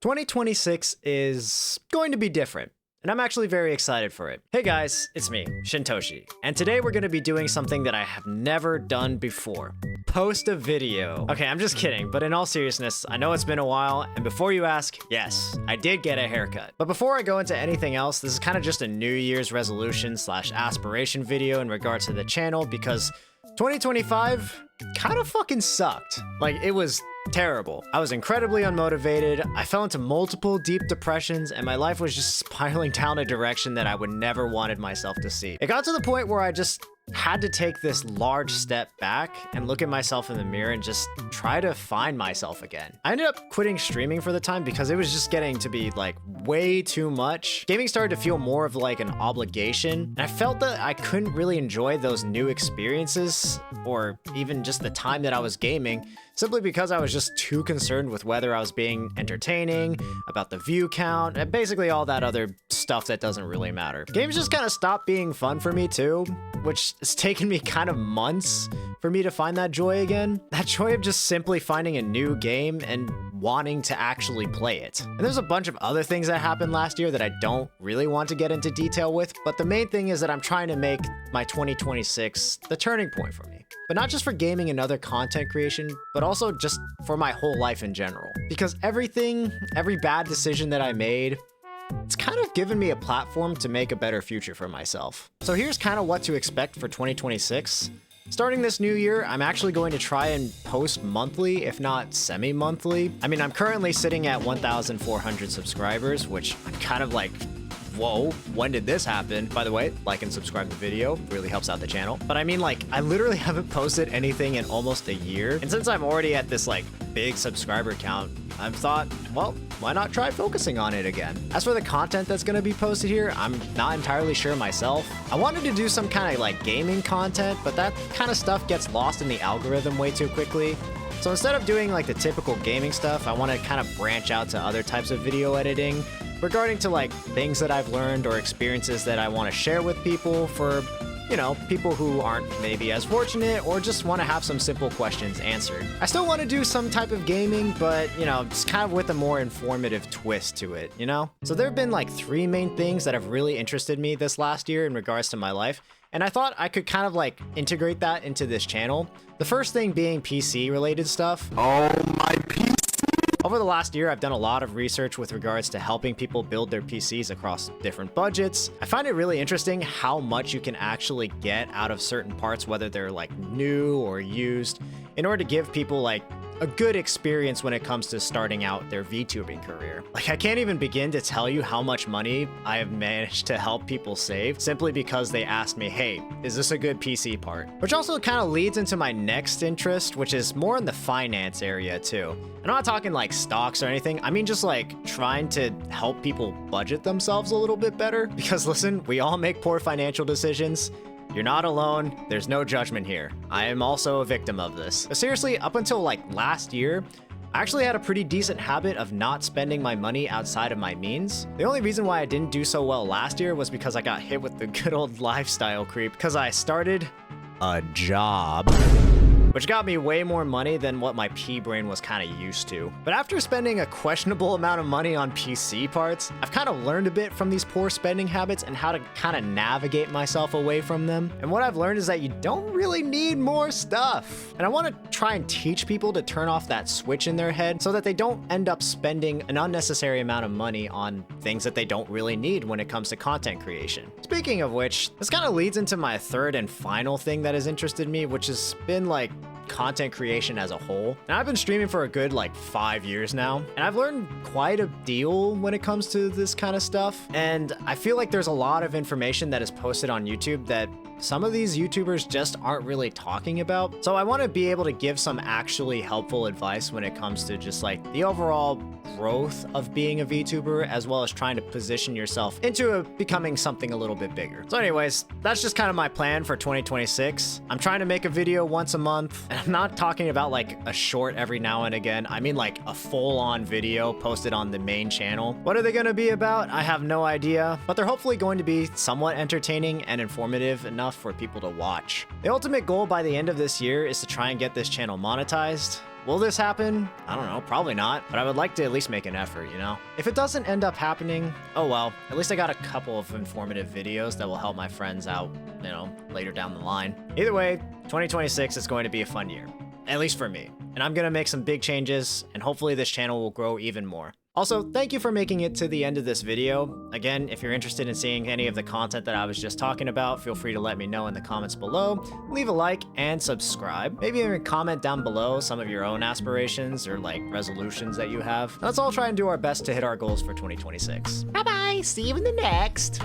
2026 is going to be different, and I'm actually very excited for it. Hey guys, it's me, Shintoshi, and today we're going to be doing something that I have never done before. Post a video. Okay, I'm just kidding, but in all seriousness, I know it's been a while, and before you ask, yes, I did get a haircut. But before I go into anything else, this is kind of just a New Year's resolution / aspiration video in regards to the channel, because 2025 kind of fucking sucked. Like, it was terrible. I was incredibly unmotivated, I fell into multiple deep depressions, and my life was just spiraling down a direction that I would never wanted myself to see. It got to the point where I just had to take this large step back and look at myself in the mirror and just try to find myself again. I ended up quitting streaming for the time because it was just getting to be like way too much. Gaming started to feel more of like an obligation, and I felt that I couldn't really enjoy those new experiences or even just the time that I was gaming simply because I was just too concerned with whether I was being entertaining, about the view count, and basically all that other stuff that doesn't really matter. Games just kind of stopped being fun for me too, which it's taken me kind of months for me to find that joy again. That joy of just simply finding a new game and wanting to actually play it. And there's a bunch of other things that happened last year that I don't really want to get into detail with, but the main thing is that I'm trying to make my 2026 the turning point for me. But not just for gaming and other content creation, but also just for my whole life in general. Because every bad decision that I made, it's kind of given me a platform to make a better future for myself. So here's kind of what to expect for 2026. Starting this new year, I'm actually going to try and post monthly, if not semi-monthly. I mean, I'm currently sitting at 1,400 subscribers, which I'm kind of like, whoa, when did this happen? By the way, like and subscribe to the video, really helps out the channel. But I mean, like, I literally haven't posted anything in almost a year. And since I'm already at this like big subscriber count, I've thought, well, why not try focusing on it again? As for the content that's gonna be posted here, I'm not entirely sure myself. I wanted to do some kind of like gaming content, but that kind of stuff gets lost in the algorithm way too quickly. So instead of doing like the typical gaming stuff, I want to kind of branch out to other types of video editing regarding to like things that I've learned or experiences that I want to share with people for, you know, people who aren't maybe as fortunate or just want to have some simple questions answered. I still want to do some type of gaming, but, you know, just kind of with a more informative twist to it, you know? So there have been like 3 main things that have really interested me this last year in regards to my life, and I thought I could kind of like integrate that into this channel. The first thing being PC related stuff. Oh, my PC. Over the last year, I've done a lot of research with regards to helping people build their PCs across different budgets. I find it really interesting how much you can actually get out of certain parts, whether they're like new or used, in order to give people like a good experience when it comes to starting out their VTubing career. Like, I can't even begin to tell you how much money I have managed to help people save simply because they asked me, hey, is this a good PC part? Which also kind of leads into my next interest, which is more in the finance area too. I'm not talking like stocks or anything. I mean, just like trying to help people budget themselves a little bit better. Because listen, we all make poor financial decisions. You're not alone. There's no judgment here. I am also a victim of this. But seriously, up until like last year, I actually had a pretty decent habit of not spending my money outside of my means. The only reason why I didn't do so well last year was because I got hit with the good old lifestyle creep because I started a job, which got me way more money than what my pea brain was kind of used to. But after spending a questionable amount of money on PC parts, I've kind of learned a bit from these poor spending habits and how to kind of navigate myself away from them. And what I've learned is that you don't really need more stuff. And I want to try and teach people to turn off that switch in their head so that they don't end up spending an unnecessary amount of money on things that they don't really need when it comes to content creation. Speaking of which, this kind of leads into my third and final thing that has interested me, which has been like content creation as a whole. And I've been streaming for a good like 5 years now, and I've learned quite a deal when it comes to this kind of stuff. And I feel like there's a lot of information that is posted on YouTube that some of these YouTubers just aren't really talking about. So I want to be able to give some actually helpful advice when it comes to just like the overall growth of being a VTuber, as well as trying to position yourself into becoming something a little bit bigger. So anyways, that's just kind of my plan for 2026. I'm trying to make a video once a month, and I'm not talking about like a short every now and again. I mean like a full-on video posted on the main channel. What are they going to be about? I have no idea, but they're hopefully going to be somewhat entertaining and informative enough for people to watch. The ultimate goal by the end of this year is to try and get this channel monetized, Will this happen? I don't know, probably not, but I would like to at least make an effort, you know? If it doesn't end up happening, oh well, at least I got a couple of informative videos that will help my friends out, you know, later down the line. Either way, 2026 is going to be a fun year, at least for me, and I'm gonna make some big changes, and hopefully this channel will grow even more. Also, thank you for making it to the end of this video. Again, if you're interested in seeing any of the content that I was just talking about, feel free to let me know in the comments below. Leave a like and subscribe. Maybe even comment down below some of your own aspirations or like resolutions that you have. Let's all try and do our best to hit our goals for 2026. Bye bye, see you in the next.